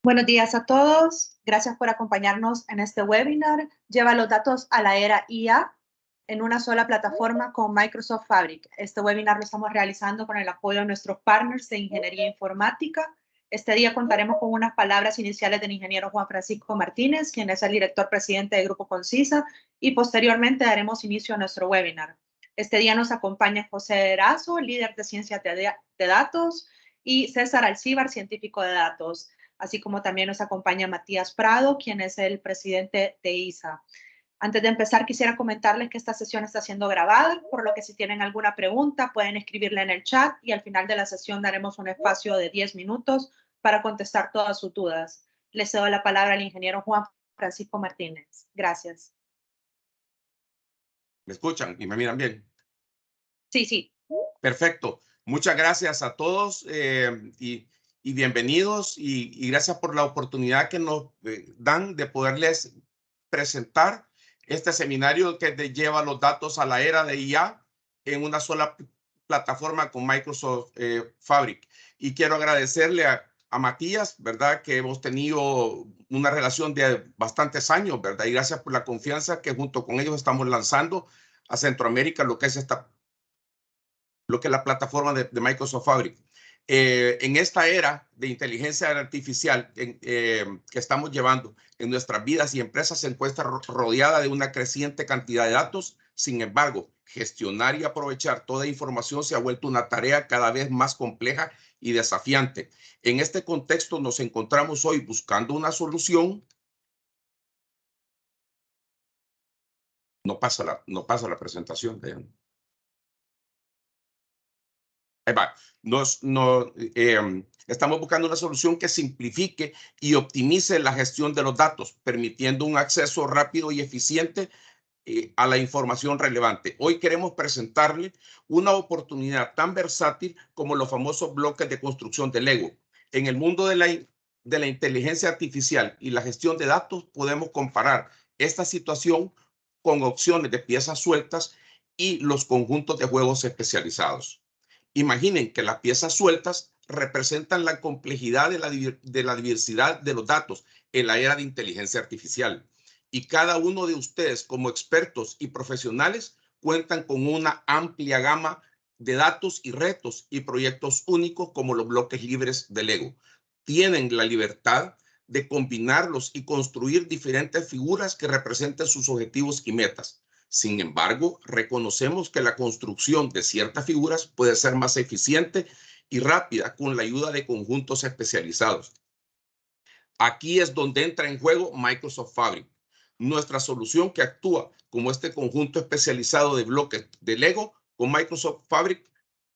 Buenos días a todos. Gracias por acompañarnos en este webinar. Lleva los datos a la era IA en una sola plataforma con Microsoft Fabric. Este webinar lo estamos realizando con el apoyo de nuestros partners de ingeniería informática. Este día contaremos con unas palabras iniciales del ingeniero Juan Francisco Martínez, quien es el director presidente del Grupo Concisa, y posteriormente daremos inicio a nuestro webinar. Este día nos acompaña José Erazo, líder de ciencias de datos, y César Alcíbar, científico de datos, así como también nos acompaña Matías Prado, quien es el presidente de ISA. Antes de empezar, quisiera comentarles que esta sesión está siendo grabada, por lo que si tienen alguna pregunta pueden escribirla en el chat y al final de la sesión daremos un espacio de 10 minutos para contestar todas sus dudas. Le cedo la palabra al ingeniero Juan Francisco Martínez. Gracias. ¿Me escuchan y me miran bien? Sí, sí. Perfecto. Muchas gracias a todos y bienvenidos y gracias por la oportunidad que nos dan de poderles presentar este seminario que lleva los datos a la era de IA en una sola plataforma con Microsoft Fabric. Y quiero agradecerle a Matías, ¿verdad? Que hemos tenido una relación de bastantes años, ¿verdad? Y gracias por la confianza que junto con ellos estamos lanzando a Centroamérica lo que es la plataforma de Microsoft Fabric. En esta era de inteligencia artificial que estamos llevando en nuestras vidas y empresas se encuentra rodeada de una creciente cantidad de datos. Sin embargo, gestionar y aprovechar toda información se ha vuelto una tarea cada vez más compleja y desafiante. En este contexto nos encontramos hoy buscando una solución. No pasa la presentación. Ahí va. Estamos buscando una solución que simplifique y optimice la gestión de los datos, permitiendo un acceso rápido y eficiente a la información relevante. Hoy queremos presentarle una oportunidad tan versátil como los famosos bloques de construcción de Lego. En el mundo de la inteligencia artificial y la gestión de datos, podemos comparar esta situación con opciones de piezas sueltas y los conjuntos de juegos especializados. Imaginen que las piezas sueltas representan la complejidad de la diversidad de los datos en la era de inteligencia artificial. Y cada uno de ustedes, como expertos y profesionales, cuentan con una amplia gama de datos y retos y proyectos únicos como los bloques libres de Lego. Tienen la libertad de combinarlos y construir diferentes figuras que representen sus objetivos y metas. Sin embargo, reconocemos que la construcción de ciertas figuras puede ser más eficiente y rápida con la ayuda de conjuntos especializados. Aquí es donde entra en juego Microsoft Fabric, nuestra solución que actúa como este conjunto especializado de bloques de Lego. Con Microsoft Fabric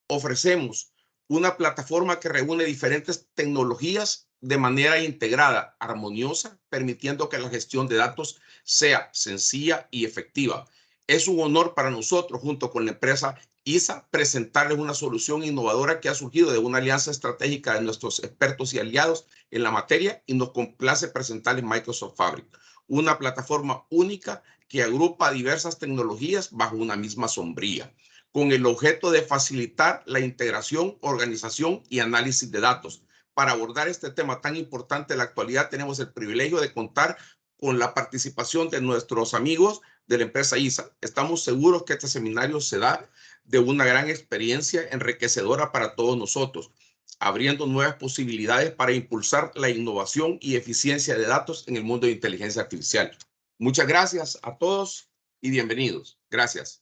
ofrecemos una plataforma que reúne diferentes tecnologías de manera integrada, armoniosa, permitiendo que la gestión de datos sea sencilla y efectiva. Es un honor para nosotros, junto con la empresa ISA, presentarles una solución innovadora que ha surgido de una alianza estratégica de nuestros expertos y aliados en la materia, y nos complace presentarles Microsoft Fabric, una plataforma única que agrupa diversas tecnologías bajo una misma sombrilla, con el objeto de facilitar la integración, organización y análisis de datos. Para abordar este tema tan importante en la actualidad, tenemos el privilegio de contar con la participación de nuestros amigos de la empresa ISA. Estamos seguros que este seminario se da de una gran experiencia enriquecedora para todos nosotros, abriendo nuevas posibilidades para impulsar la innovación y eficiencia de datos en el mundo de inteligencia artificial. Muchas gracias a todos y bienvenidos. Gracias.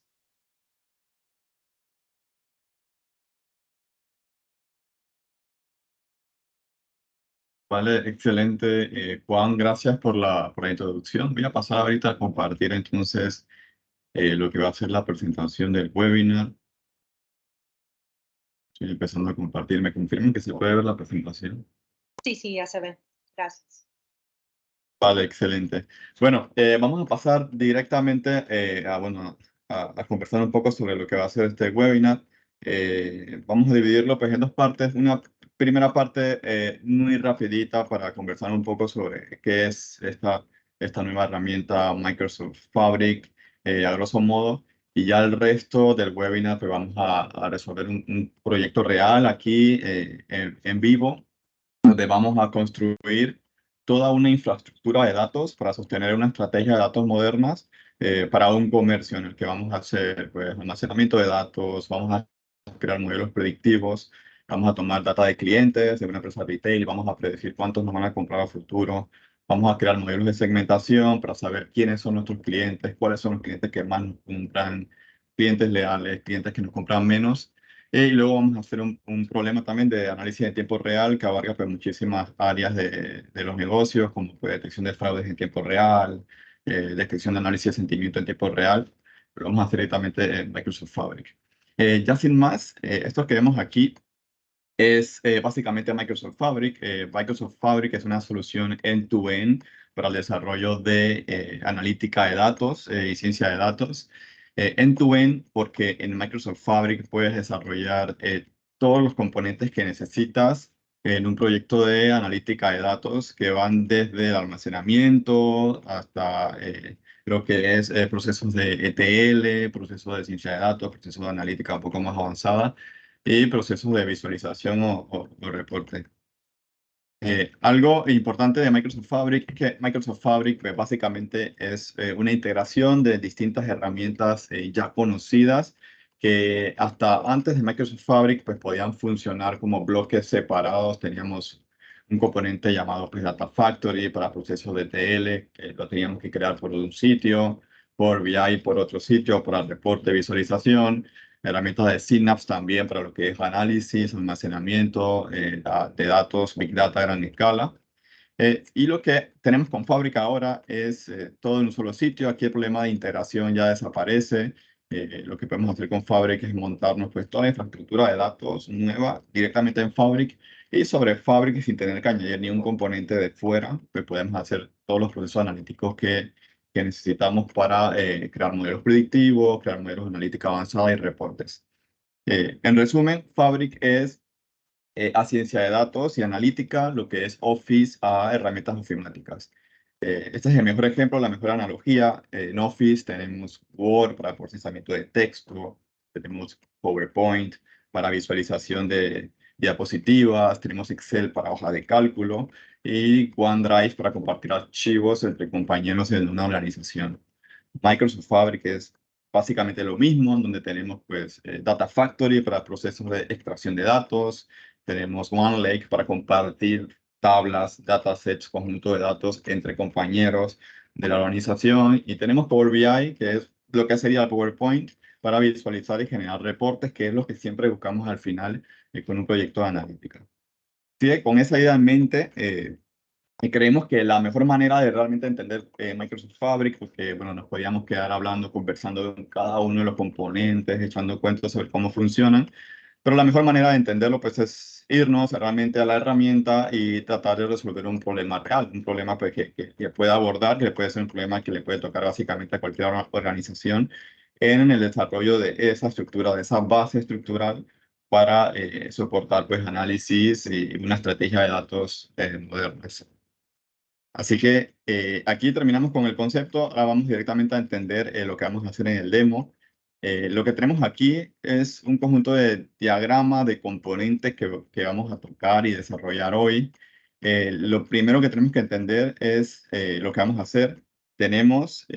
Vale, excelente. Juan, gracias por la introducción. Voy a pasar ahorita a compartir entonces lo que va a ser la presentación del webinar. Estoy empezando a compartir. ¿Me confirman que se puede ver la presentación? Sí, sí, ya se ve. Gracias. Vale, excelente. Bueno, vamos a pasar directamente a conversar un poco sobre lo que va a ser este webinar. Vamos a dividirlo pues, en dos partes. Una primera parte muy rapidita para conversar un poco sobre qué es esta nueva herramienta Microsoft Fabric, a grosso modo. Y ya el resto del webinar pues, vamos a resolver un proyecto real aquí en vivo, donde vamos a construir toda una infraestructura de datos para sostener una estrategia de datos modernas para un comercio en el que vamos a hacer pues, almacenamiento de datos, vamos a crear modelos predictivos, vamos a tomar data de clientes de una empresa retail, vamos a predecir cuántos nos van a comprar a futuro, vamos a crear modelos de segmentación para saber quiénes son nuestros clientes, cuáles son los clientes que más nos compran, clientes leales, clientes que nos compran menos. Y luego vamos a hacer un problema también de análisis de tiempo real que abarca pues, muchísimas áreas de los negocios, como pues, detección de fraudes en tiempo real, detección de análisis de sentimiento en tiempo real. Lo vamos a hacer directamente en Microsoft Fabric. Ya sin más, esto que vemos aquí es básicamente Microsoft Fabric. Microsoft Fabric es una solución end-to-end para el desarrollo de analítica de datos y ciencia de datos. End-to-end porque en Microsoft Fabric puedes desarrollar todos los componentes que necesitas en un proyecto de analítica de datos que van desde el almacenamiento hasta lo que es procesos de ETL, procesos de ciencia de datos, procesos de analítica un poco más avanzada y procesos de visualización o reporte. Algo importante de Microsoft Fabric es que Microsoft Fabric pues, básicamente es una integración de distintas herramientas ya conocidas que hasta antes de Microsoft Fabric pues, podían funcionar como bloques separados. Teníamos un componente llamado pues, Data Factory para procesos de ETL, que lo teníamos que crear por un sitio, por BI por otro sitio, para reporte, visualización. Herramientas de Synapse también para lo que es análisis, almacenamiento de datos, Big Data a gran escala. Y lo que tenemos con Fábrica ahora es todo en un solo sitio. Aquí el problema de integración ya desaparece. Lo que podemos hacer con Fabric es montarnos pues, toda la infraestructura de datos nueva directamente en Fabric. Y sobre Fabric, sin tener que añadir ningún componente de fuera, pues podemos hacer todos los procesos analíticos que necesitamos para crear modelos predictivos, crear modelos de analítica avanzada y reportes. En resumen, Fabric es a ciencia de datos y analítica, lo que es Office a herramientas ofimáticas. Este es el mejor ejemplo, la mejor analogía. En Office tenemos Word para procesamiento de texto, tenemos PowerPoint para visualización de diapositivas, tenemos Excel para hoja de cálculo y OneDrive para compartir archivos entre compañeros en una organización. Microsoft Fabric es básicamente lo mismo, donde tenemos pues Data Factory para procesos de extracción de datos, tenemos OneLake para compartir tablas, datasets, conjunto de datos entre compañeros de la organización y tenemos Power BI, que es lo que sería el PowerPoint para visualizar y generar reportes, que es lo que siempre buscamos al final con un proyecto de analítica. Sí, con esa idea en mente, y creemos que la mejor manera de realmente entender Microsoft Fabric, porque bueno, nos podíamos quedar hablando, conversando de cada uno de los componentes, echando cuentos sobre cómo funcionan, pero la mejor manera de entenderlo pues es irnos realmente a la herramienta y tratar de resolver un problema real, un problema pues, que pueda abordar, que puede ser un problema que le puede tocar básicamente a cualquier organización en el desarrollo de esa estructura, de esa base estructural para soportar pues análisis y una estrategia de datos moderna. Así que aquí terminamos con el concepto. Ahora vamos directamente a entender lo que vamos a hacer en el demo. Lo que tenemos aquí es un conjunto de diagrama de componentes que vamos a tocar y desarrollar hoy. Lo primero que tenemos que entender es lo que vamos a hacer. Tenemos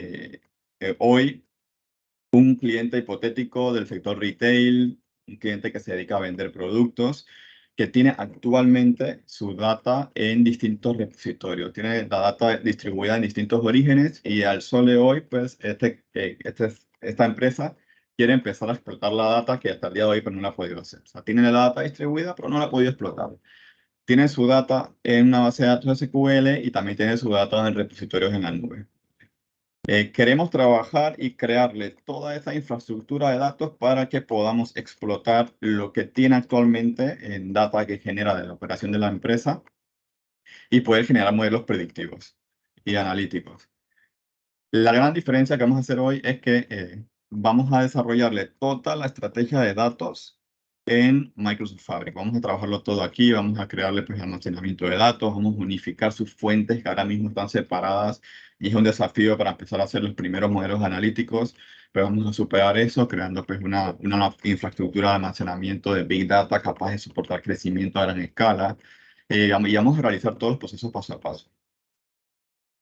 hoy un cliente hipotético del sector retail, un cliente que se dedica a vender productos, que tiene actualmente su data en distintos repositorios. Tiene la data distribuida en distintos orígenes y al sol de hoy, pues esta empresa quiere empezar a explotar la data que hasta el día de hoy pues, no la ha podido hacer. O sea, tiene la data distribuida, pero no la ha podido explotar. Tiene su data en una base de datos SQL y también tiene su data en repositorios en la nube. Queremos trabajar y crearle toda esa infraestructura de datos para que podamos explotar lo que tiene actualmente en data que genera de la operación de la empresa y poder generar modelos predictivos y analíticos. La gran diferencia que vamos a hacer hoy es que vamos a desarrollarle toda la estrategia de datos en Microsoft Fabric. Vamos a trabajarlo todo aquí, vamos a crearle pues, almacenamiento de datos, vamos a unificar sus fuentes que ahora mismo están separadas y es un desafío para empezar a hacer los primeros modelos analíticos, pero vamos a superar eso creando pues, una infraestructura de almacenamiento de Big Data capaz de soportar crecimiento a gran escala y vamos a realizar todos los procesos paso a paso.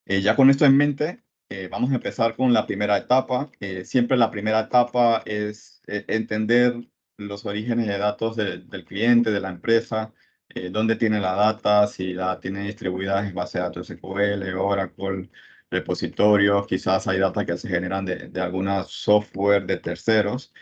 Ya con esto en mente, vamos a empezar con la primera etapa. Siempre la primera etapa es entender los orígenes de datos del cliente, de la empresa, dónde tiene la data, si la tiene distribuida en base de datos SQL, Oracle, repositorios, quizás hay data que se generan de alguna software de terceros.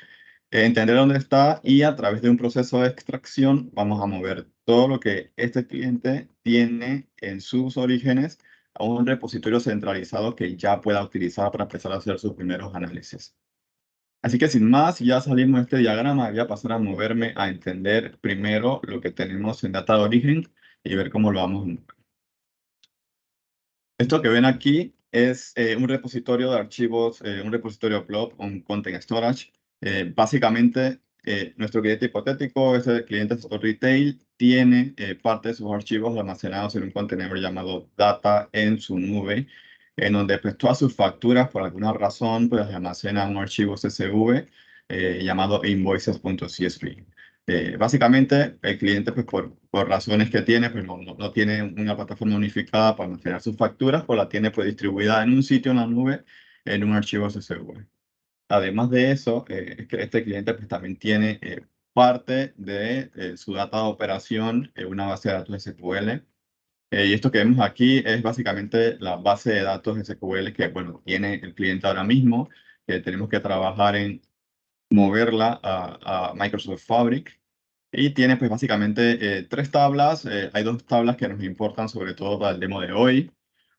Entender dónde está y a través de un proceso de extracción vamos a mover todo lo que este cliente tiene en sus orígenes a un repositorio centralizado que ya pueda utilizar para empezar a hacer sus primeros análisis. Así que sin más, ya salimos de este diagrama, voy a pasar a moverme a entender primero lo que tenemos en data de origen y ver cómo lo vamos a mover. Esto que ven aquí es un repositorio de archivos, un repositorio blob, un content storage. Básicamente, nuestro cliente hipotético, ese cliente sector retail, tiene parte de sus archivos almacenados en un contenedor llamado data en su nube, en donde pues, todas sus facturas, por alguna razón, pues almacenan un archivo CSV llamado invoices.csv. Básicamente, el cliente, pues, por razones que tiene, pues no tiene una plataforma unificada para almacenar sus facturas, pues la tiene pues, distribuida en un sitio en la nube, en un archivo CSV. Además de eso, es que este cliente pues, también tiene parte de su data de operación en una base de datos SQL. Y esto que vemos aquí es básicamente la base de datos SQL que, bueno, tiene el cliente ahora mismo, que tenemos que trabajar en moverla a Microsoft Fabric. Y tiene pues básicamente tres tablas. Hay dos tablas que nos importan sobre todo para el demo de hoy.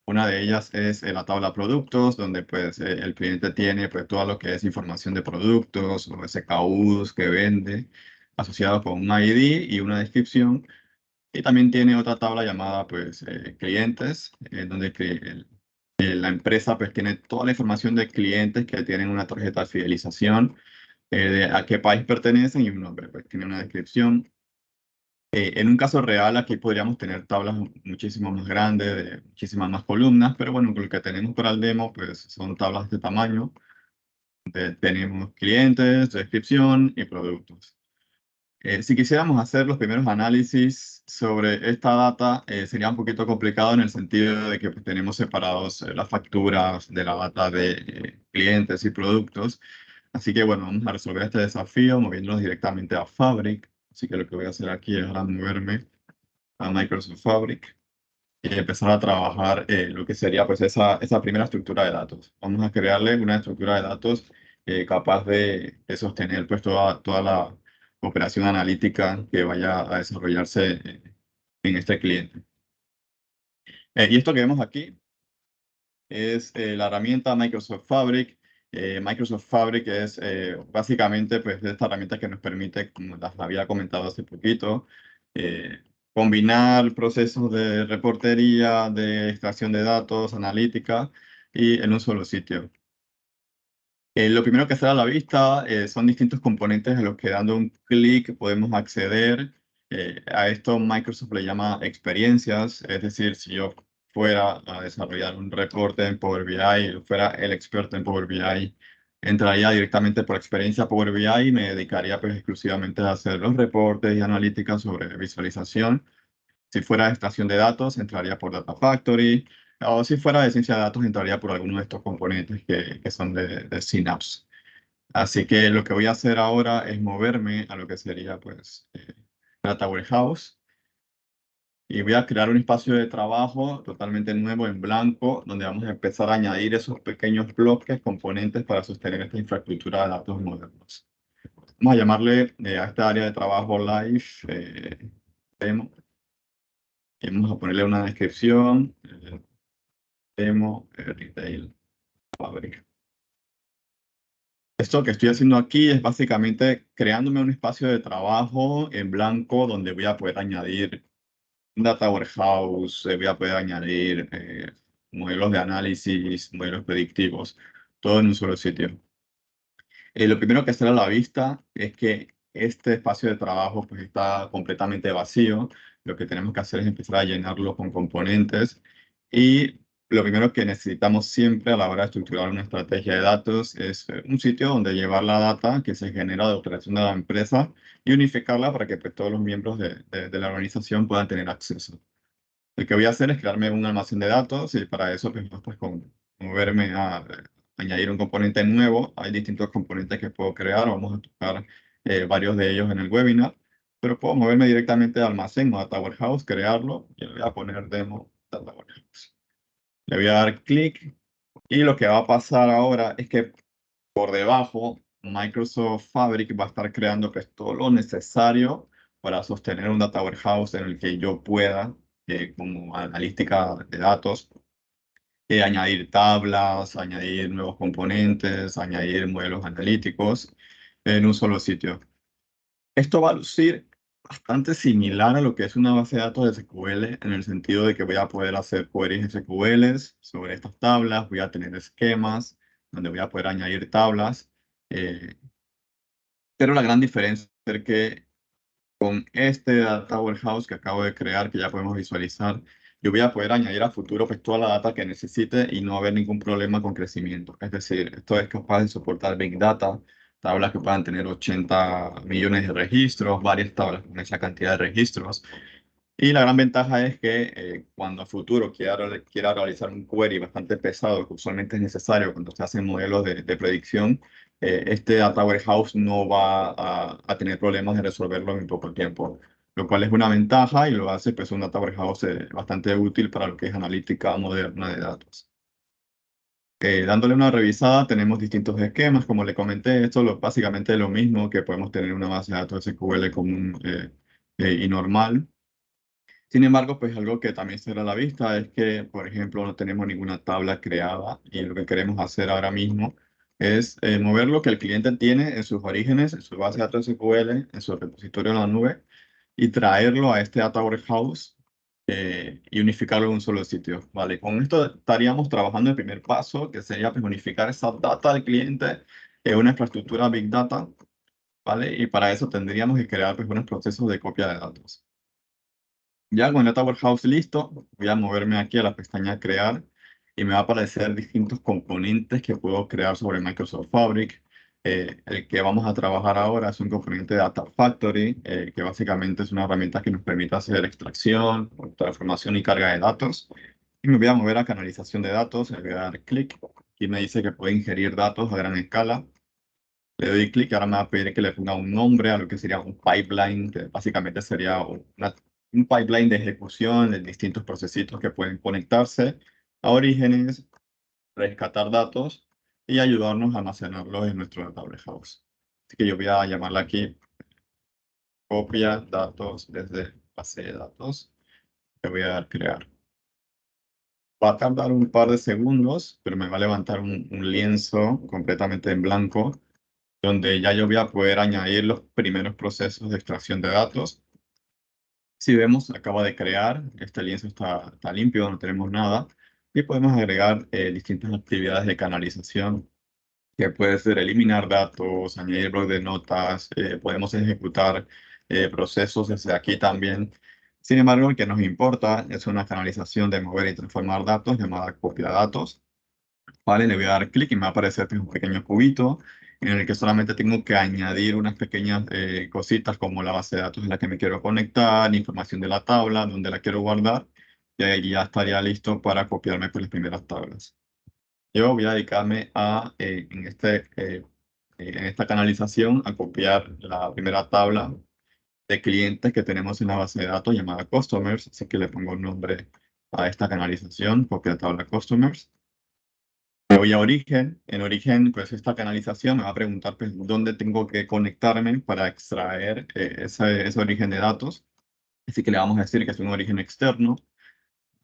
Una de ellas es la tabla productos, donde pues el cliente tiene pues todo lo que es información de productos o SKUs que vende, asociados con un ID y una descripción. Y también tiene otra tabla llamada pues clientes, donde la empresa pues tiene toda la información de clientes que tienen una tarjeta de fidelización, de a qué país pertenecen y un nombre, pues tiene una descripción. En un caso real, aquí podríamos tener tablas muchísimo más grandes, de muchísimas más columnas, pero bueno, con lo que tenemos para el demo, pues son tablas de tamaño. Tenemos clientes, descripción y productos. Si quisiéramos hacer los primeros análisis sobre esta data, sería un poquito complicado en el sentido de que pues, tenemos separados las facturas de la data de clientes y productos. Así que bueno, vamos a resolver este desafío moviéndonos directamente a Fabric. Así que lo que voy a hacer aquí es ahora moverme a Microsoft Fabric y empezar a trabajar lo que sería pues esa primera estructura de datos. Vamos a crearle una estructura de datos capaz de sostener pues toda la operación analítica que vaya a desarrollarse en este cliente. Y esto que vemos aquí es la herramienta Microsoft Fabric. Microsoft Fabric es básicamente pues, esta herramienta que nos permite, como las había comentado hace poquito, combinar procesos de reportería, de extracción de datos, analítica, y en un solo sitio. Lo primero que sale a la vista son distintos componentes a los que dando un clic podemos acceder. A esto Microsoft le llama experiencias, es decir, si yo fuera a desarrollar un reporte en Power BI, fuera el experto en Power BI, entraría directamente por experiencia Power BI y me dedicaría pues exclusivamente a hacer los reportes y analíticas sobre visualización. Si fuera de extracción de datos, entraría por Data Factory, o si fuera de ciencia de datos, entraría por alguno de estos componentes que son de Synapse. Así que lo que voy a hacer ahora es moverme a lo que sería pues Data Warehouse y voy a crear un espacio de trabajo totalmente nuevo en blanco donde vamos a empezar a añadir esos pequeños bloques, componentes para sostener esta infraestructura de datos modernos. Vamos a llamarle a esta área de trabajo Live Demo. Y vamos a ponerle una descripción, Demo Retail Fabric. Esto que estoy haciendo aquí es básicamente creándome un espacio de trabajo en blanco donde voy a poder añadir Data Warehouse, voy a poder añadir modelos de análisis, modelos predictivos, todo en un solo sitio. Lo primero que sale a la vista es que este espacio de trabajo pues, está completamente vacío. Lo que tenemos que hacer es empezar a llenarlo con componentes. Y lo primero que necesitamos siempre a la hora de estructurar una estrategia de datos es un sitio donde llevar la data que se genera de operación de la empresa y unificarla para que pues, todos los miembros de la organización puedan tener acceso. Lo que voy a hacer es crearme un almacén de datos y para eso pues con moverme a añadir un componente nuevo. Hay distintos componentes que puedo crear. Vamos a tocar varios de ellos en el webinar. Pero puedo moverme directamente al almacén o a Data Warehouse, crearlo y le voy a poner demo Data Warehouse. Le voy a dar clic y lo que va a pasar ahora es que por debajo Microsoft Fabric va a estar creando pues, todo lo necesario para sostener un Data Warehouse en el que yo pueda, como analítica de datos, añadir tablas, añadir nuevos componentes, añadir modelos analíticos en un solo sitio. Esto va a lucir bastante similar a lo que es una base de datos de SQL, en el sentido de que voy a poder hacer queries SQL sobre estas tablas, voy a tener esquemas donde voy a poder añadir tablas, pero la gran diferencia es que con este Data Warehouse que acabo de crear, que ya podemos visualizar, yo voy a poder añadir a futuro pues, toda la data que necesite y no haber ningún problema con crecimiento. Es decir, esto es capaz de soportar Big Data, tablas que puedan tener 80 millones de registros, varias tablas con esa cantidad de registros. Y la gran ventaja es que cuando a futuro quiera realizar un query bastante pesado, que usualmente es necesario cuando se hacen modelos de predicción, este Data Warehouse no va a tener problemas de resolverlo en poco tiempo, lo cual es una ventaja y lo hace pues, un Data Warehouse bastante útil para lo que es analítica moderna de datos. Dándole una revisada, tenemos distintos esquemas. Como le comenté, esto es básicamente lo mismo que podemos tener en una base de datos SQL común y normal. Sin embargo, pues algo que también se da a la vista es que, por ejemplo, no tenemos ninguna tabla creada y lo que queremos hacer ahora mismo es mover lo que el cliente tiene en sus orígenes, en su base de datos SQL, en su repositorio en la nube y traerlo a este Data Warehouse y unificarlo en un solo sitio. Vale, con esto estaríamos trabajando el primer paso, que sería pues, unificar esa data del cliente en una infraestructura Big Data, ¿vale? Y para eso tendríamos que crear pues, unos procesos de copia de datos. Ya con el Data Warehouse listo, voy a moverme aquí a la pestaña Crear y me va a aparecer distintos componentes que puedo crear sobre Microsoft Fabric. El que vamos a trabajar ahora es un componente de Data Factory, que básicamente es una herramienta que nos permite hacer extracción, transformación y carga de datos. Y me voy a mover a canalización de datos, le voy a dar clic y me dice que puede ingerir datos a gran escala. Le doy clic y ahora me va a pedir que le ponga un nombre a lo que sería un pipeline, que básicamente sería un pipeline de ejecución de distintos procesitos que pueden conectarse a orígenes, rescatar datos y ayudarnos a almacenarlos en nuestro Data Warehouse. Así que yo voy a llamarla aquí copia datos desde base de datos. Le voy a dar crear. Va a tardar un par de segundos, pero me va a levantar un lienzo completamente en blanco donde ya yo voy a poder añadir los primeros procesos de extracción de datos. Si vemos, acaba de crear, este lienzo está limpio, no tenemos nada, y podemos agregar distintas actividades de canalización, que puede ser eliminar datos, añadir blocs de notas, podemos ejecutar procesos desde aquí también. Sin embargo, el que nos importa es una canalización de mover y transformar datos llamada copia de datos. Vale, le voy a dar clic y me va a aparecer un pequeño cubito en el que solamente tengo que añadir unas pequeñas cositas como la base de datos en la que me quiero conectar, información de la tabla, donde la quiero guardar, y ahí ya estaría listo para copiarme por las primeras tablas. Yo voy a dedicarme a, en esta canalización, a copiar la primera tabla de clientes que tenemos en la base de datos llamada Customers, así que le pongo un nombre a esta canalización, copia tabla Customers. Me voy a origen. En origen, pues esta canalización me va a preguntar pues, dónde tengo que conectarme para extraer ese origen de datos. Así que le vamos a decir que es un origen externo.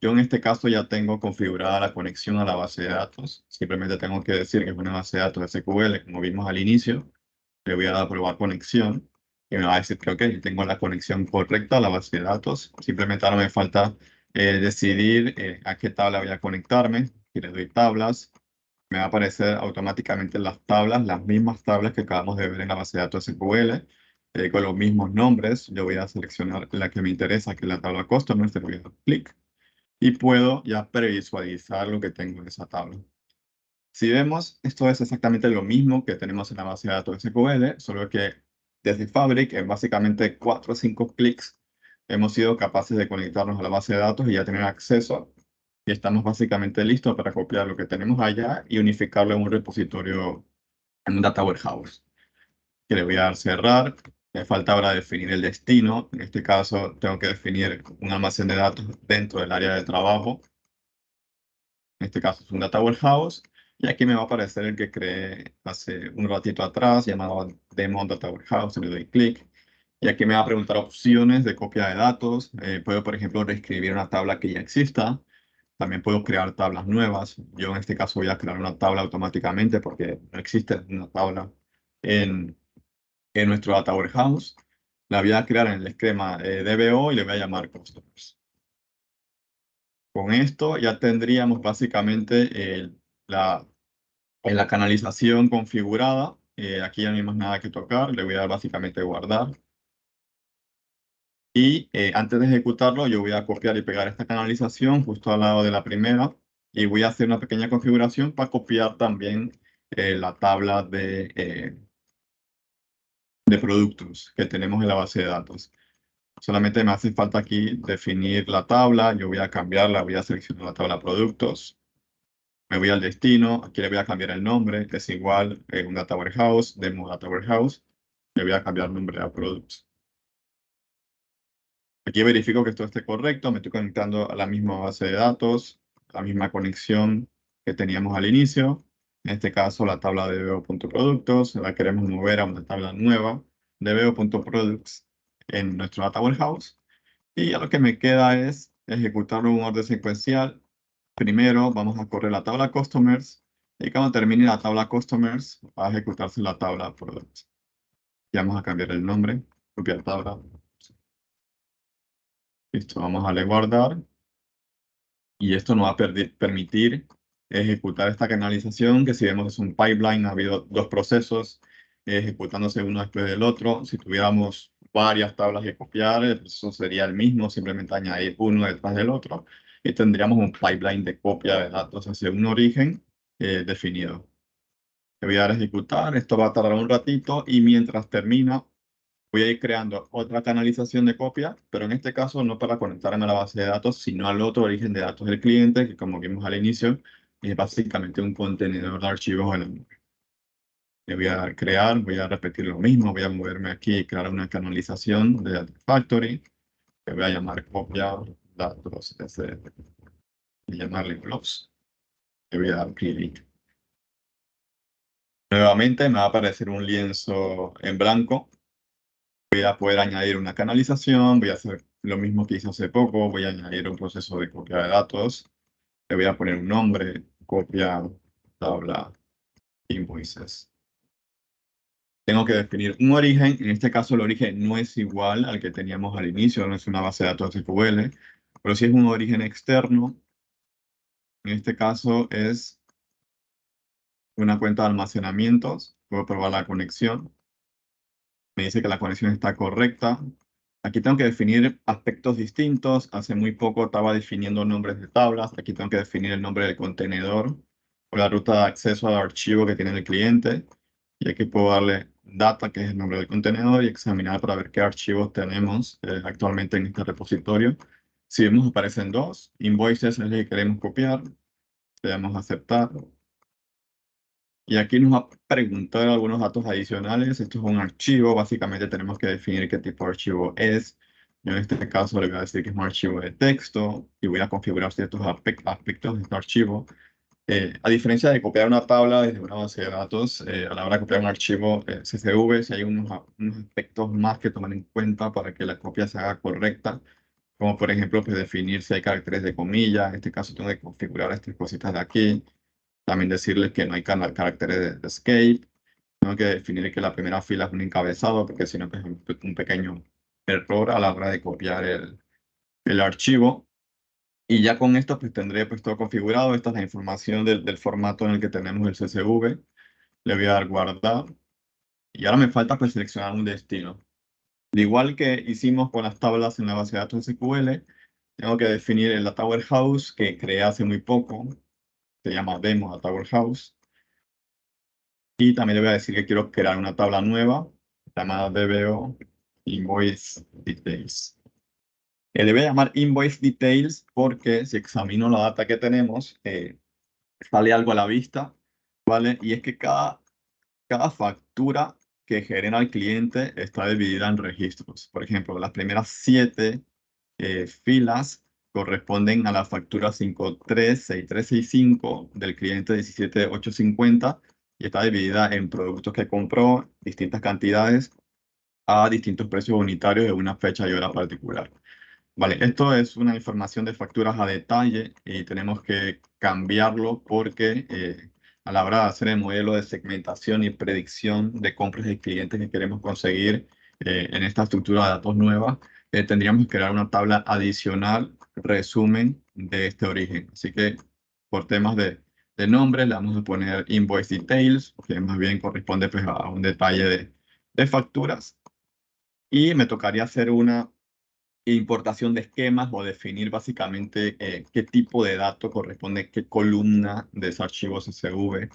Yo en este caso ya tengo configurada la conexión a la base de datos. Simplemente tengo que decir que es una base de datos SQL, como vimos al inicio. Le voy a dar a probar conexión y me va a decir que ok, tengo la conexión correcta a la base de datos. Simplemente ahora me falta decidir a qué tabla voy a conectarme. Y le doy tablas. Me va a aparecer automáticamente las tablas, las mismas tablas que acabamos de ver en la base de datos SQL, con los mismos nombres. Yo voy a seleccionar la que me interesa, que es la tabla Customers, le voy a dar clic y puedo ya previsualizar lo que tengo en esa tabla. Si vemos, esto es exactamente lo mismo que tenemos en la base de datos SQL, solo que desde Fabric, en básicamente 4 o 5 clics, hemos sido capaces de conectarnos a la base de datos y ya tener acceso. Y estamos básicamente listos para copiar lo que tenemos allá y unificarlo en un repositorio, en un data warehouse. Que le voy a dar cerrar. Me falta ahora definir el destino. En este caso, tengo que definir un almacén de datos dentro del área de trabajo. En este caso es un data warehouse. Y aquí me va a aparecer el que creé hace un ratito atrás, llamado Demo Data Warehouse. Le doy clic. Y aquí me va a preguntar opciones de copia de datos. Puedo, por ejemplo, reescribir una tabla que ya exista. También puedo crear tablas nuevas. Yo en este caso voy a crear una tabla automáticamente porque no existe una tabla en nuestro data warehouse. La voy a crear en el esquema DBO y le voy a llamar customers. Con esto ya tendríamos básicamente la canalización configurada. Aquí ya no hay más nada que tocar. Le voy a dar básicamente guardar. Y antes de ejecutarlo, yo voy a copiar y pegar esta canalización justo al lado de la primera. Y voy a hacer una pequeña configuración para copiar también la tabla de productos que tenemos en la base de datos. Solamente me hace falta aquí definir la tabla. Yo voy a cambiarla, voy a seleccionar la tabla productos. Me voy al destino. Aquí le voy a cambiar el nombre. Es igual un data warehouse, demo data warehouse. Le voy a cambiar el nombre a products. Aquí verifico que esto esté correcto. Me estoy conectando a la misma base de datos, la misma conexión que teníamos al inicio. En este caso, la tabla de dbo.productos. La queremos mover a una tabla nueva, dbo.products, en nuestro data warehouse. Y ya lo que me queda es ejecutarlo en un orden secuencial. Primero vamos a correr la tabla customers y cuando termine la tabla customers va a ejecutarse la tabla products. Y vamos a cambiar el nombre, copiar tabla. Listo, vamos a darle guardar. Y esto nos va a permitir ejecutar esta canalización, que si vemos es un pipeline, ha habido dos procesos ejecutándose uno después del otro. Si tuviéramos varias tablas que copiar, el proceso sería el mismo, simplemente añadir uno detrás del otro y tendríamos un pipeline de copia de datos hacia un origen definido. Le voy a dar a ejecutar, esto va a tardar un ratito y mientras termina voy a ir creando otra canalización de copia, pero en este caso no para conectarme a la base de datos, sino al otro origen de datos del cliente, que como vimos al inicio, es básicamente un contenedor de archivos en la nube. Le voy a dar crear, voy a repetir lo mismo, voy a moverme aquí y crear una canalización de Data Factory, que voy a llamar copia datos y llamarle blobs. Le voy a dar clic. Nuevamente me va a aparecer un lienzo en blanco. Voy a poder añadir una canalización, voy a hacer lo mismo que hice hace poco, voy a añadir un proceso de copia de datos, le voy a poner un nombre, copia, tabla, invoices. Tengo que definir un origen, en este caso el origen no es igual al que teníamos al inicio, no es una base de datos SQL, pero sí es un origen externo. En este caso es una cuenta de almacenamientos, puedo probar la conexión. Me dice que la conexión está correcta. Aquí tengo que definir aspectos distintos. Hace muy poco estaba definiendo nombres de tablas. Aquí tengo que definir el nombre del contenedor o la ruta de acceso al archivo que tiene el cliente. Y aquí puedo darle data, que es el nombre del contenedor, y examinar para ver qué archivos tenemos actualmente en este repositorio. Si vemos, aparecen dos. Invoices es el que queremos copiar. Le damos a aceptar. Y aquí nos va a preguntar algunos datos adicionales. Esto es un archivo. Básicamente tenemos que definir qué tipo de archivo es. Yo en este caso le voy a decir que es un archivo de texto y voy a configurar ciertos aspectos de este archivo. A diferencia de copiar una tabla desde una base de datos, a la hora de copiar un archivo CSV, si hay unos aspectos más que tomar en cuenta para que la copia se haga correcta, como por ejemplo pues, definir si hay caracteres de comilla. En este caso tengo que configurar estas cositas de aquí. También decirles que no hay caracteres de escape. Tengo que definir que la primera fila es un encabezado, porque si no, pues, es un pequeño error a la hora de copiar el archivo. Y ya con esto, pues tendré pues, todo configurado. Esta es la información del formato en el que tenemos el CSV. Le voy a dar guardar. Y ahora me falta pues, seleccionar un destino. Al igual que hicimos con las tablas en la base de datos SQL, tengo que definir el Data Warehouse que creé hace muy poco. Se llama Demo Data Warehouse. Y también le voy a decir que quiero crear una tabla nueva llamada DBO Invoice Details. Le voy a llamar Invoice Details porque si examino la data que tenemos, sale algo a la vista, ¿vale? Y es que cada factura que genera el cliente está dividida en registros. Por ejemplo, las primeras 7 filas corresponden a la factura 536365 del cliente 17850 y está dividida en productos que compró, distintas cantidades, a distintos precios unitarios de una fecha y hora particular. Vale, esto es una información de facturas a detalle y tenemos que cambiarlo porque a la hora de hacer el modelo de segmentación y predicción de compras de clientes que queremos conseguir en esta estructura de datos nueva, tendríamos que crear una tabla adicional, resumen de este origen. Así que por temas de nombre le vamos a poner Invoice Details, que más bien corresponde pues, a un detalle de facturas. Y me tocaría hacer una importación de esquemas o definir básicamente qué tipo de dato corresponde, qué columna de ese archivo CSV.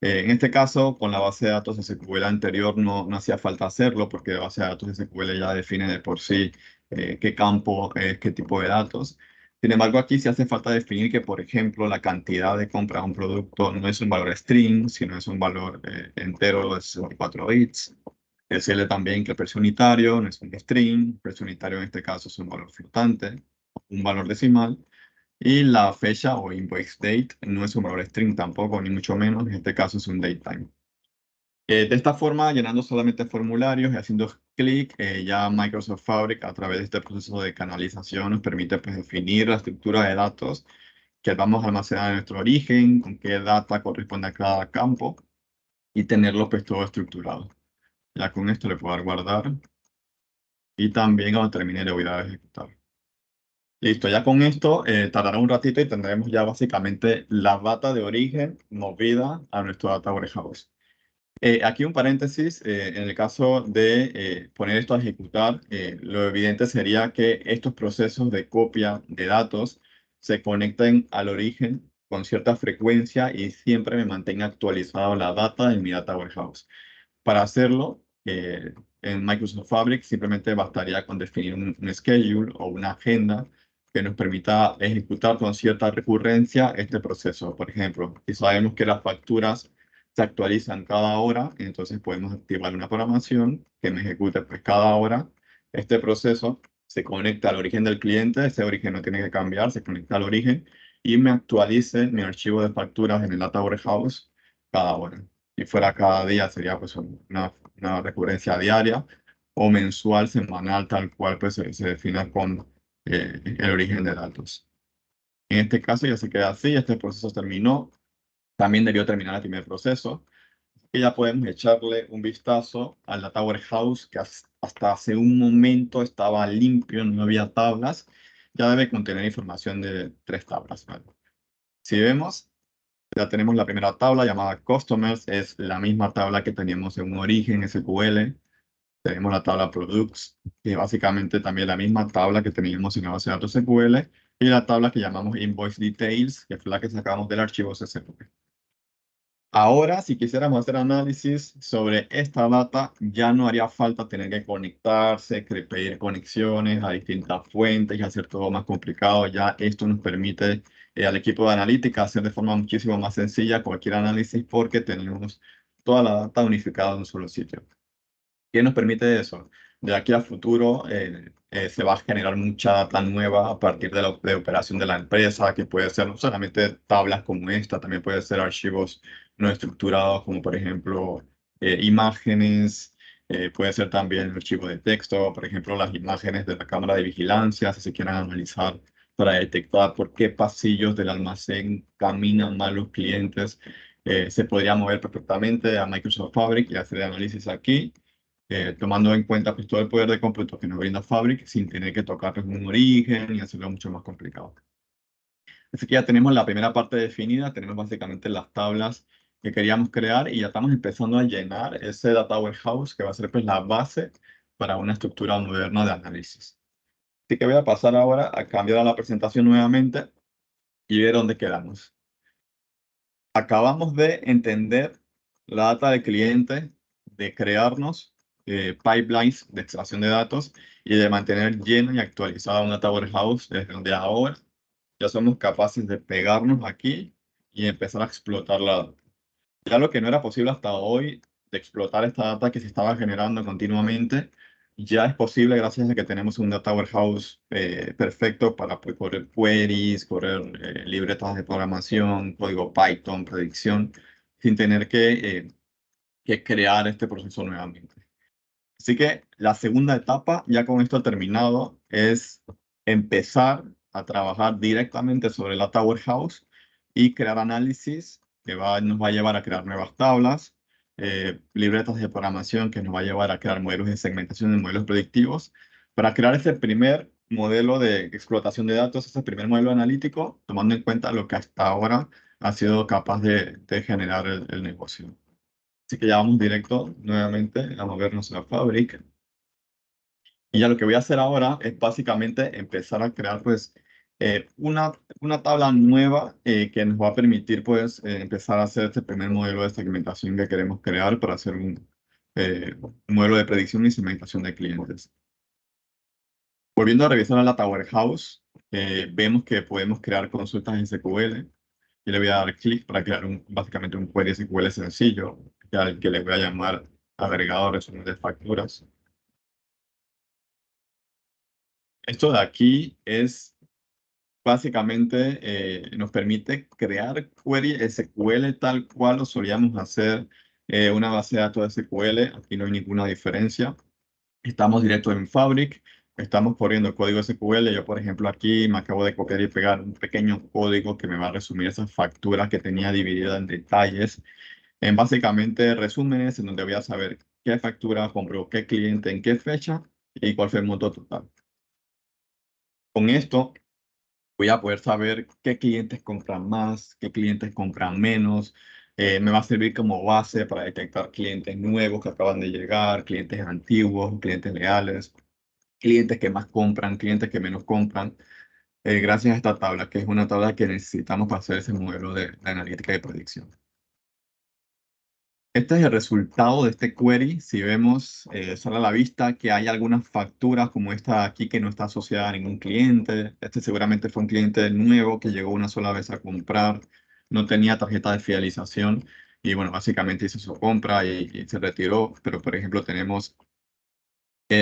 En este caso, con la base de datos SQL anterior no hacía falta hacerlo porque la base de datos SQL ya define de por sí qué campo es qué tipo de datos. Sin embargo, aquí sí hace falta definir que, por ejemplo, la cantidad de compra de un producto no es un valor string, sino es un valor entero de 64 bits. Decirle también que el precio unitario no es un string, el precio unitario en este caso es un valor flotante, un valor decimal, y la fecha o invoice date no es un valor string tampoco, ni mucho menos, en este caso es un datetime. De esta forma, llenando solamente formularios y haciendo clic, ya Microsoft Fabric a través de este proceso de canalización nos permite pues, definir la estructura de datos que vamos a almacenar en nuestro origen, con qué data corresponde a cada campo y tenerlo pues todo estructurado. Ya con esto le puedo dar guardar. Y también cuando termine le voy a dar a ejecutar. Listo, ya con esto tardará un ratito y tendremos ya básicamente la data de origen movida a nuestro Data Warehouse. Aquí un paréntesis, en el caso de poner esto a ejecutar, lo evidente sería que estos procesos de copia de datos se conecten al origen con cierta frecuencia y siempre me mantenga actualizado la data en mi Data Warehouse. Para hacerlo, en Microsoft Fabric simplemente bastaría con definir un schedule o una agenda que nos permita ejecutar con cierta recurrencia este proceso. Por ejemplo, si sabemos que las facturas se actualizan cada hora, entonces podemos activar una programación que me ejecute pues, cada hora. Este proceso se conecta al origen del cliente, ese origen no tiene que cambiar, se conecta al origen y me actualice mi archivo de facturas en el Data Warehouse cada hora. Si fuera cada día sería pues una recurrencia diaria o mensual, semanal, tal cual pues se defina con el origen de datos. En este caso ya se queda así, este proceso terminó. También debió terminar el primer proceso. Y ya podemos echarle un vistazo al Data Warehouse que hasta hace un momento estaba limpio, no había tablas. Ya debe contener información de 3 tablas. ¿Vale? Si vemos, ya tenemos la primera tabla llamada Customers, es la misma tabla que teníamos en un origen SQL. Tenemos la tabla Products, que es básicamente también la misma tabla que teníamos en la base de datos SQL, y la tabla que llamamos Invoice Details, que fue la que sacamos del archivo CSV. Ahora, si quisiéramos hacer análisis sobre esta data, ya no haría falta tener que conectarse, pedir conexiones a distintas fuentes y hacer todo más complicado. Ya esto nos permite al equipo de analítica hacer de forma muchísimo más sencilla cualquier análisis porque tenemos toda la data unificada en un solo sitio. ¿Qué nos permite eso? De aquí a futuro se va a generar mucha data nueva a partir de la operación de la empresa, que puede ser no solamente tablas como esta, también puede ser archivos no estructurados como por ejemplo imágenes, puede ser también archivos de texto, por ejemplo las imágenes de la cámara de vigilancia, si se quieren analizar para detectar por qué pasillos del almacén caminan mal los clientes. Se podría mover perfectamente a Microsoft Fabric y hacer el análisis aquí tomando en cuenta pues, todo el poder de cómputo que nos brinda Fabric sin tener que tocar pues, un origen y hacerlo mucho más complicado. Así que ya tenemos la primera parte definida, tenemos básicamente las tablas que queríamos crear y ya estamos empezando a llenar ese Data Warehouse que va a ser pues, la base para una estructura moderna de análisis. Así que voy a pasar ahora a cambiar a la presentación nuevamente y ver dónde quedamos. Acabamos de entender la data del cliente, de crearnos pipelines de extracción de datos y de mantener llena y actualizada una Tower House desde donde ahora ya somos capaces de pegarnos aquí y empezar a explotar la data. Ya lo que no era posible hasta hoy, de explotar esta data que se estaba generando continuamente, ya es posible gracias a que tenemos un data warehouse perfecto para pues, correr queries, correr libretas de programación, código Python, predicción, sin tener que crear este proceso nuevamente. Así que la segunda etapa, ya con esto terminado, es empezar a trabajar directamente sobre la Tower House y crear análisis que nos va a llevar a crear nuevas tablas, libretas de programación que nos va a llevar a crear modelos de segmentación y modelos predictivos para crear ese primer modelo de explotación de datos, ese primer modelo analítico, tomando en cuenta lo que hasta ahora ha sido capaz de generar el negocio. Así que ya vamos directo nuevamente a movernos a la fábrica. Y ya lo que voy a hacer ahora es básicamente empezar a crear pues una tabla nueva que nos va a permitir pues empezar a hacer este primer modelo de segmentación que queremos crear para hacer un modelo de predicción y segmentación de clientes. Volviendo a revisar a la Tower House, vemos que podemos crear consultas SQL. Y le voy a dar clic para crear básicamente un query SQL sencillo, al que le voy a llamar agregado resumen de facturas. Esto de aquí es básicamente nos permite crear query SQL tal cual lo solíamos hacer una base de datos SQL. Aquí no hay ninguna diferencia. Estamos directo en Fabric, estamos corriendo código SQL. Yo, por ejemplo, aquí me acabo de copiar y pegar un pequeño código que me va a resumir esas facturas que tenía divididas en detalles, en básicamente resúmenes, en donde voy a saber qué factura compró qué cliente en qué fecha y cuál fue el monto total. Con esto voy a poder saber qué clientes compran más, qué clientes compran menos. Me va a servir como base para detectar clientes nuevos que acaban de llegar, clientes antiguos, clientes leales, clientes que más compran, clientes que menos compran, gracias a esta tabla, que es una tabla que necesitamos para hacer ese modelo de analítica y predicción. Este es el resultado de este query. Si vemos, sale a la vista que hay algunas facturas como esta aquí que no está asociada a ningún cliente. Este seguramente fue un cliente nuevo que llegó una sola vez a comprar, no tenía tarjeta de fidelización y bueno, básicamente hizo su compra y se retiró. Pero por ejemplo tenemos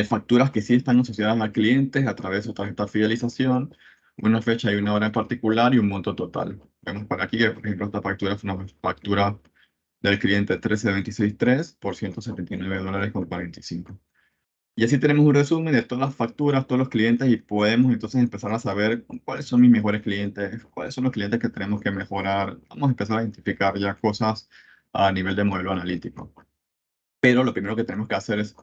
facturas que sí están asociadas a clientes a través de su tarjeta de fidelización, una fecha y una hora en particular y un monto total. Vemos por aquí que por ejemplo esta factura fue una factura del cliente 13263 por $179.45. Y así tenemos un resumen de todas las facturas, todos los clientes y podemos entonces empezar a saber cuáles son mis mejores clientes, cuáles son los clientes que tenemos que mejorar. Vamos a empezar a identificar ya cosas a nivel de modelo analítico. Pero lo primero que tenemos que hacer es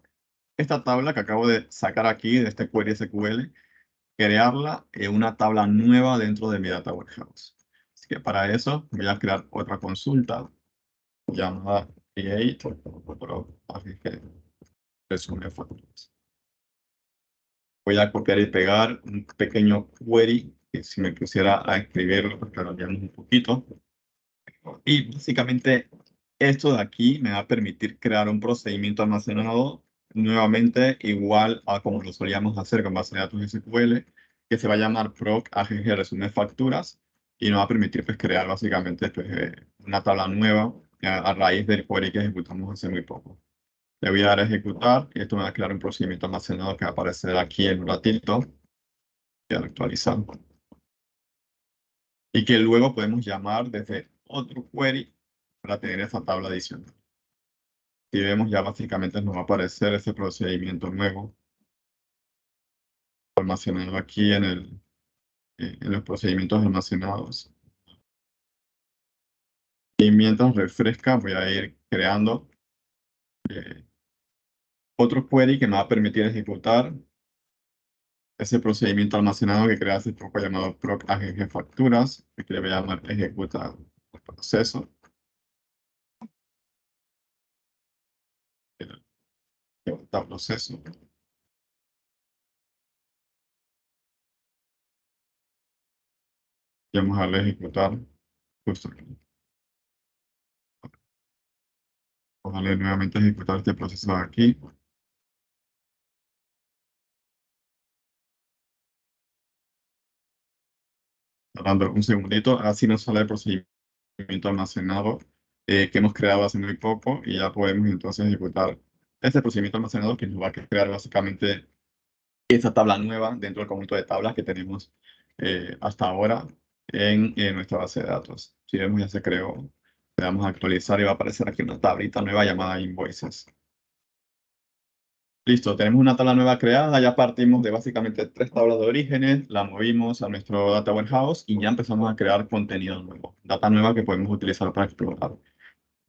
esta tabla que acabo de sacar aquí de este query SQL, crearla en una tabla nueva dentro de mi Data Warehouse. Así que para eso voy a crear otra consulta llamada create resume facturas. Voy a copiar y pegar un pequeño query que si me pusiera a escribirlo, pues cambiamos un poquito. Y básicamente esto de aquí me va a permitir crear un procedimiento almacenado nuevamente igual a como lo solíamos hacer con base de datos SQL, que se va a llamar proc agg resume facturas y nos va a permitir pues, crear básicamente pues, una tabla nueva a raíz del query que ejecutamos hace muy poco. Le voy a dar a ejecutar y esto me va a crear un procedimiento almacenado que va a aparecer aquí en un ratito. Voy a actualizar. Y que luego podemos llamar desde otro query para tener esa tabla adicional. Si vemos ya básicamente nos va a aparecer ese procedimiento nuevo almacenado aquí en los procedimientos almacenados. Y mientras refresca voy a ir creando otro query que me va a permitir ejecutar ese procedimiento almacenado que creé hace poco llamado proc agg facturas, que le voy a llamar ejecuta el proceso. Ejecuta proceso. Y vamos a darle a ejecutar justo aquí. Vamos a darle nuevamente a ejecutar este proceso de aquí. Dando un segundito, así nos sale el procedimiento almacenado que hemos creado hace muy poco y ya podemos entonces ejecutar este procedimiento almacenado que nos va a crear básicamente esa tabla nueva dentro del conjunto de tablas que tenemos hasta ahora en nuestra base de datos. Si vemos ya se creó, le damos a actualizar y va a aparecer aquí una tablita nueva llamada Invoices. Listo, tenemos una tabla nueva creada, ya partimos de básicamente 3 tablas de orígenes, la movimos a nuestro Data Warehouse y ya empezamos a crear contenido nuevo, data nueva que podemos utilizar para explorar.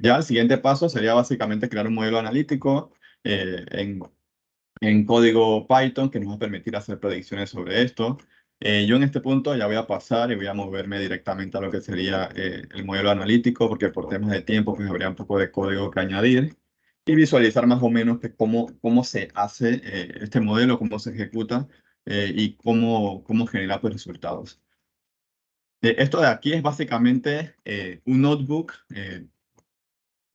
Ya el siguiente paso sería básicamente crear un modelo analítico en código Python que nos va a permitir hacer predicciones sobre esto. Yo en este punto ya voy a pasar y voy a moverme directamente a lo que sería el modelo analítico, porque por temas de tiempo pues habría un poco de código que añadir y visualizar más o menos que cómo se hace este modelo, cómo se ejecuta y cómo genera pues, resultados. Esto de aquí es básicamente un notebook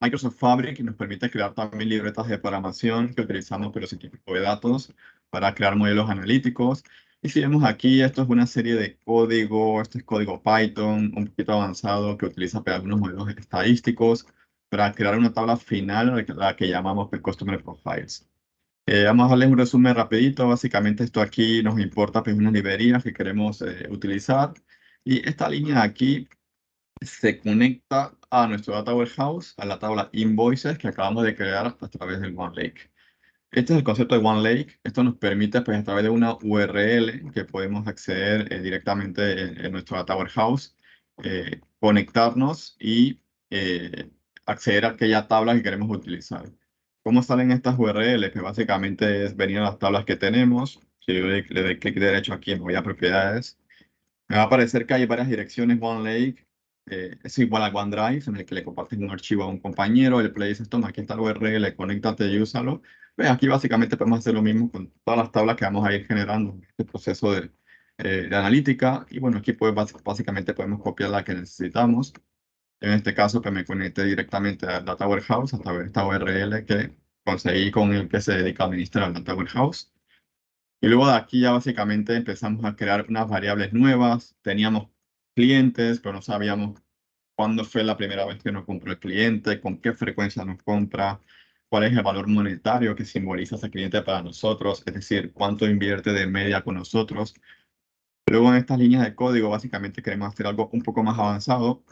Microsoft Fabric nos permite crear también libretas de programación que utilizamos para ese tipo de datos para crear modelos analíticos. Y si vemos aquí, esto es una serie de código, esto es código Python, un poquito avanzado que utiliza para algunos modelos estadísticos para crear una tabla final, la que llamamos pues, Customer Profiles. Vamos a darles un resumen rapidito. Básicamente esto aquí nos importa pues, unas librerías que queremos utilizar. Y esta línea de aquí se conecta a nuestro Data Warehouse, a la tabla Invoices que acabamos de crear a través del OneLake. Este es el concepto de OneLake. Esto nos permite, pues, a través de una URL que podemos acceder directamente en nuestro Data Warehouse, conectarnos y acceder a aquella tabla que queremos utilizar. ¿Cómo salen estas URLs? Que básicamente es venir a las tablas que tenemos. Si yo le doy clic derecho aquí, me voy a propiedades. Me va a aparecer que hay varias direcciones OneLake. Es igual a OneDrive, en el que le compartes un archivo a un compañero, y le dices, toma, aquí está el URL, conéctate y úsalo. Pues aquí básicamente podemos hacer lo mismo con todas las tablas que vamos a ir generando en este proceso de analítica. Y bueno, aquí pues, básicamente podemos copiar la que necesitamos. En este caso, pues me conecté directamente al Data Warehouse a través de esta URL que conseguí con el que se dedica a administrar el Data Warehouse. Y luego de aquí ya básicamente empezamos a crear unas variables nuevas. Teníamos clientes, pero no sabíamos cuándo fue la primera vez que nos compró el cliente, con qué frecuencia nos compra, cuál es el valor monetario que simboliza ese cliente para nosotros, es decir, cuánto invierte de media con nosotros. Luego en estas líneas de código básicamente queremos hacer algo un poco más avanzado.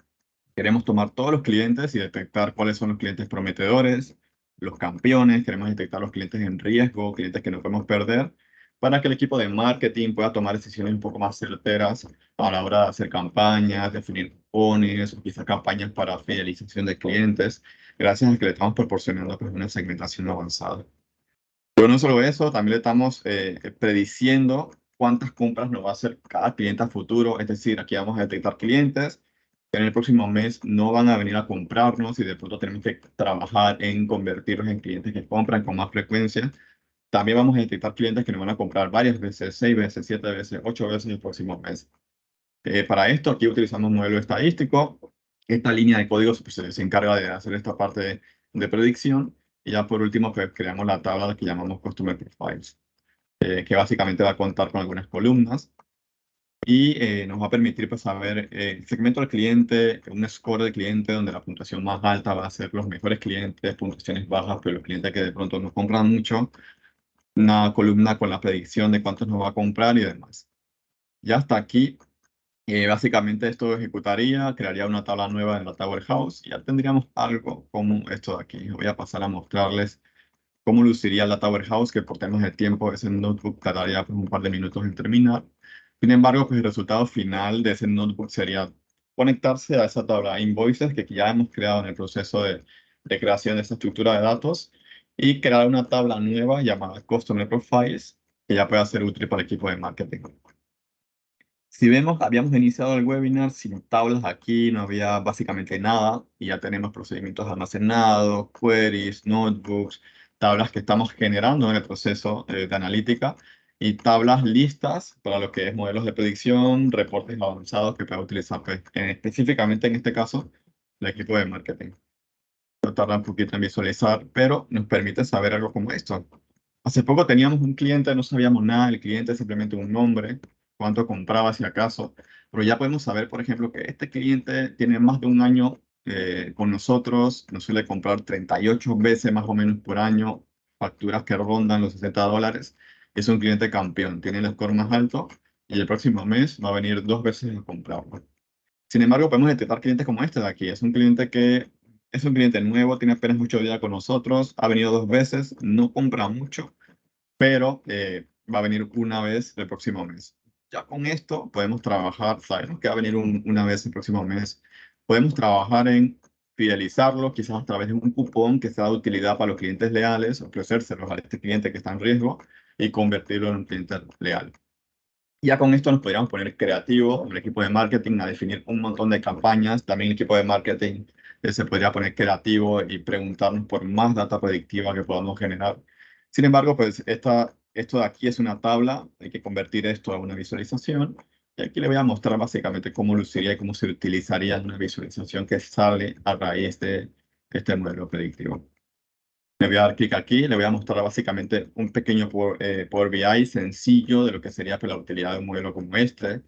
Queremos tomar todos los clientes y detectar cuáles son los clientes prometedores, los campeones, queremos detectar los clientes en riesgo, clientes que no podemos perder, para que el equipo de marketing pueda tomar decisiones un poco más certeras a la hora de hacer campañas, definir cupones o quizás campañas para fidelización de clientes, gracias a que le estamos proporcionando pues, una segmentación avanzada. Pero no solo eso, también le estamos prediciendo cuántas compras nos va a hacer cada cliente a futuro. Es decir, aquí vamos a detectar clientes que en el próximo mes no van a venir a comprarnos y de pronto tenemos que trabajar en convertirlos en clientes que compran con más frecuencia. También vamos a detectar clientes que nos van a comprar varias veces, 6 veces, 7 veces, 8 veces en el próximo mes. Para esto, aquí utilizamos un modelo estadístico. Esta línea de código se encarga de hacer esta parte de predicción. Y ya por último, pues, creamos la tabla que llamamos Customer Profiles, que básicamente va a contar con algunas columnas y nos va a permitir pues, saber el segmento del cliente, un score del cliente donde la puntuación más alta va a ser los mejores clientes, puntuaciones bajas, pero los clientes que de pronto nos compran mucho, una columna con la predicción de cuántos nos va a comprar y demás. Ya hasta aquí. Básicamente esto ejecutaría, crearía una tabla nueva en la Data Warehouse y ya tendríamos algo como esto de aquí. Voy a pasar a mostrarles cómo luciría el Data Warehouse, que por temas de tiempo ese notebook tardaría pues, un par de minutos en terminar. Sin embargo, pues el resultado final de ese notebook sería conectarse a esa tabla Invoices que ya hemos creado en el proceso de creación de esta estructura de datos y crear una tabla nueva llamada Customer Profiles que ya pueda ser útil para el equipo de marketing. Si vemos, habíamos iniciado el webinar sin tablas aquí, no había básicamente nada y ya tenemos procedimientos almacenados, queries, notebooks, tablas que estamos generando en el proceso de analítica y tablas listas para lo que es modelos de predicción, reportes avanzados que pueda utilizar pues, específicamente en este caso el equipo de marketing. No tarda un poquito en visualizar, pero nos permite saber algo como esto. Hace poco teníamos un cliente, no sabíamos nada del cliente, simplemente un nombre. cuánto compraba si acaso, pero ya podemos saber, por ejemplo, que este cliente tiene más de un año con nosotros, nos suele comprar 38 veces más o menos por año, facturas que rondan los $60. Es un cliente campeón, tiene el score más alto y el próximo mes va a venir 2 veces a comprarlo. Sin embargo, podemos detectar clientes como este de aquí. Es un cliente nuevo, tiene apenas 8 días con nosotros, ha venido 2 veces, no compra mucho, pero va a venir una vez el próximo mes. Ya con esto podemos trabajar, sabemos que va a venir una vez el próximo mes. Podemos trabajar en fidelizarlo, quizás a través de un cupón que sea de utilidad para los clientes leales, ofrecérselos a este cliente que está en riesgo y convertirlo en un cliente leal. Ya con esto nos podríamos poner creativos, el equipo de marketing, a definir un montón de campañas. También el equipo de marketing se podría poner creativo y preguntarnos por más data predictiva que podamos generar. Sin embargo, pues esto de aquí es una tabla, hay que convertir esto a una visualización. Y aquí le voy a mostrar básicamente cómo luciría y cómo se utilizaría una visualización que sale a raíz de este modelo predictivo. Le voy a dar clic aquí, le voy a mostrar básicamente un pequeño Power BI sencillo de lo que sería pues, la utilidad de un modelo como este.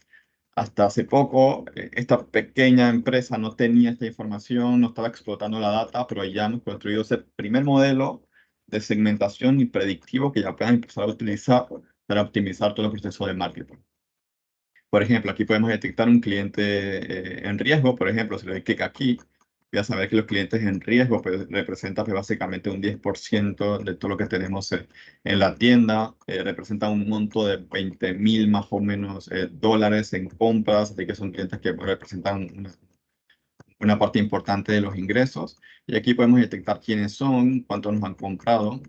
Hasta hace poco, esta pequeña empresa no tenía esta información, no estaba explotando la data, pero ya hemos construido ese primer modelo de segmentación y predictivo que ya puedan empezar a utilizar para optimizar todo el proceso de marketing. Por ejemplo, aquí podemos detectar un cliente en riesgo. Por ejemplo, si le doy clic aquí, voy a saber que los clientes en riesgo pues, representan pues, básicamente un 10% de todo lo que tenemos en la tienda. Representan un monto de 20.000 más o menos dólares en compras, así que son clientes que representan una parte importante de los ingresos. Y aquí podemos detectar quiénes son, cuántos nos han comprado.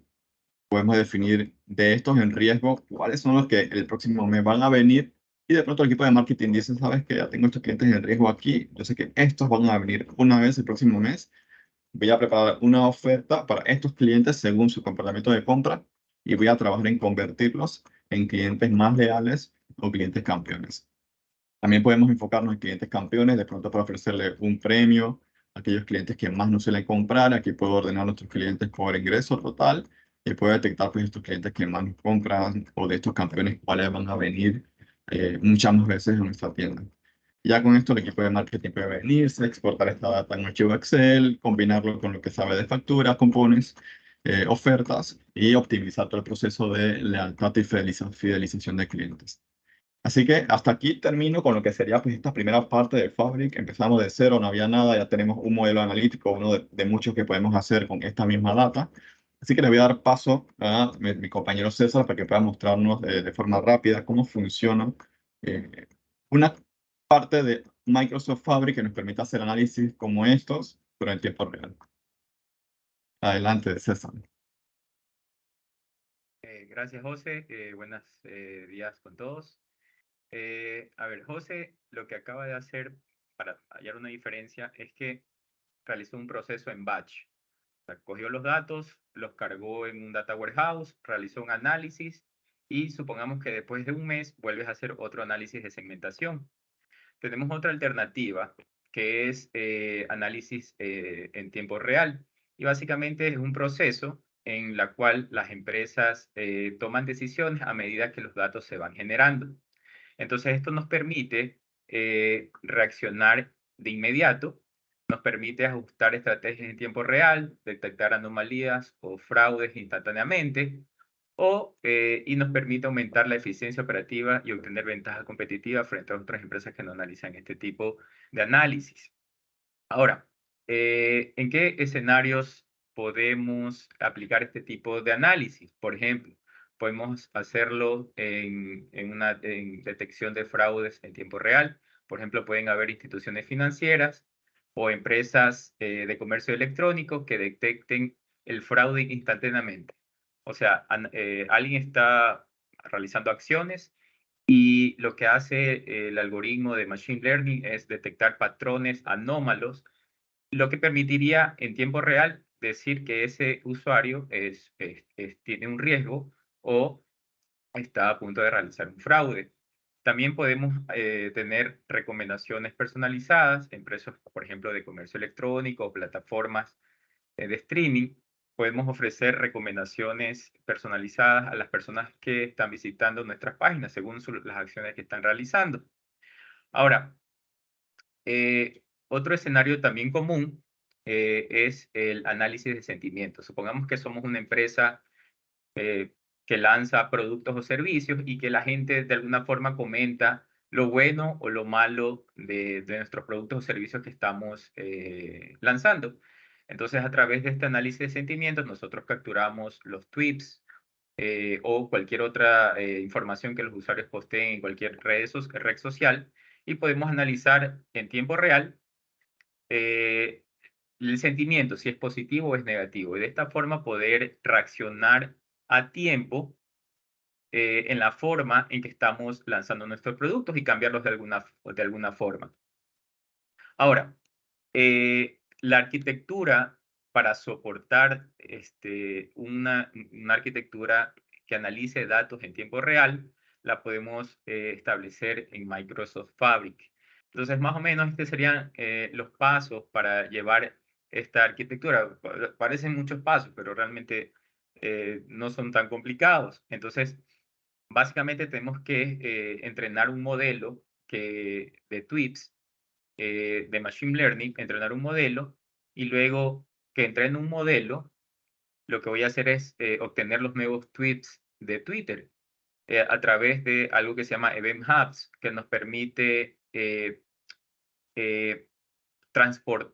Podemos definir de estos en riesgo cuáles son los que el próximo mes van a venir. Y de pronto el equipo de marketing dice, sabes que ya tengo estos clientes en riesgo aquí, yo sé que estos van a venir una vez el próximo mes, voy a preparar una oferta para estos clientes según su comportamiento de compra y voy a trabajar en convertirlos en clientes más leales o clientes campeones. También podemos enfocarnos en clientes campeones, de pronto para ofrecerle un premio a aquellos clientes que más nos suelen comprar. Aquí puedo ordenar a nuestros clientes por ingreso total y puedo detectar pues, estos clientes que más nos compran o de estos campeones cuáles van a venir muchas más veces a nuestra tienda. Ya con esto el equipo de marketing puede venirse, exportar esta data en un archivo Excel, combinarlo con lo que sabe de facturas, cupones, ofertas y optimizar todo el proceso de lealtad y fidelización de clientes. Así que hasta aquí termino con lo que sería pues esta primera parte de Fabric. Empezamos de cero, no había nada, ya tenemos un modelo analítico, uno de muchos que podemos hacer con esta misma data. Así que le voy a dar paso a mi compañero César para que pueda mostrarnos de forma rápida cómo funciona eh, una parte de Microsoft Fabric que nos permite hacer análisis como estos, pero en tiempo real. Adelante, César. Gracias, José. Buenos días con todos. A ver, José lo que acaba de hacer para hallar una diferencia es que realizó un proceso en batch. O sea, cogió los datos, los cargó en un data warehouse, realizó un análisis y supongamos que después de un mes vuelves a hacer otro análisis de segmentación. Tenemos otra alternativa que es análisis en tiempo real. Y básicamente es un proceso en la cual las empresas toman decisiones a medida que los datos se van generando. Entonces, esto nos permite reaccionar de inmediato, nos permite ajustar estrategias en tiempo real, detectar anomalías o fraudes instantáneamente, y nos permite aumentar la eficiencia operativa y obtener ventaja competitiva frente a otras empresas que no analizan este tipo de análisis. Ahora, ¿en qué escenarios podemos aplicar este tipo de análisis? Por ejemplo, podemos hacerlo en detección de fraudes en tiempo real. Por ejemplo, pueden haber instituciones financieras o empresas de comercio electrónico que detecten el fraude instantáneamente. O sea, alguien está realizando acciones y lo que hace el algoritmo de Machine Learning es detectar patrones anómalos, lo que permitiría en tiempo real decir que ese usuario tiene un riesgo o está a punto de realizar un fraude. También podemos tener recomendaciones personalizadas, empresas, por ejemplo, de comercio electrónico o plataformas de streaming, podemos ofrecer recomendaciones personalizadas a las personas que están visitando nuestras páginas según las acciones que están realizando. Ahora, otro escenario también común es el análisis de sentimientos. Supongamos que somos una empresa que lanza productos o servicios y que la gente de alguna forma comenta lo bueno o lo malo de nuestros productos o servicios que estamos lanzando. Entonces, a través de este análisis de sentimientos, nosotros capturamos los tweets o cualquier otra información que los usuarios posteen en cualquier red social y podemos analizar en tiempo real el sentimiento, si es positivo o es negativo. Y de esta forma poder reaccionar a tiempo en la forma en que estamos lanzando nuestros productos y cambiarlos de alguna forma. Ahora, la arquitectura para soportar una arquitectura que analice datos en tiempo real, la podemos establecer en Microsoft Fabric. Entonces, más o menos, estos serían los pasos para llevar esta arquitectura. Parecen muchos pasos, pero realmente no son tan complicados. Entonces, básicamente tenemos que entrenar un modelo de tweets de Machine Learning, entrenar un modelo, y luego que entrene un modelo, lo que voy a hacer es obtener los nuevos tweets de Twitter a través de algo que se llama Event Hubs, que nos permite transportar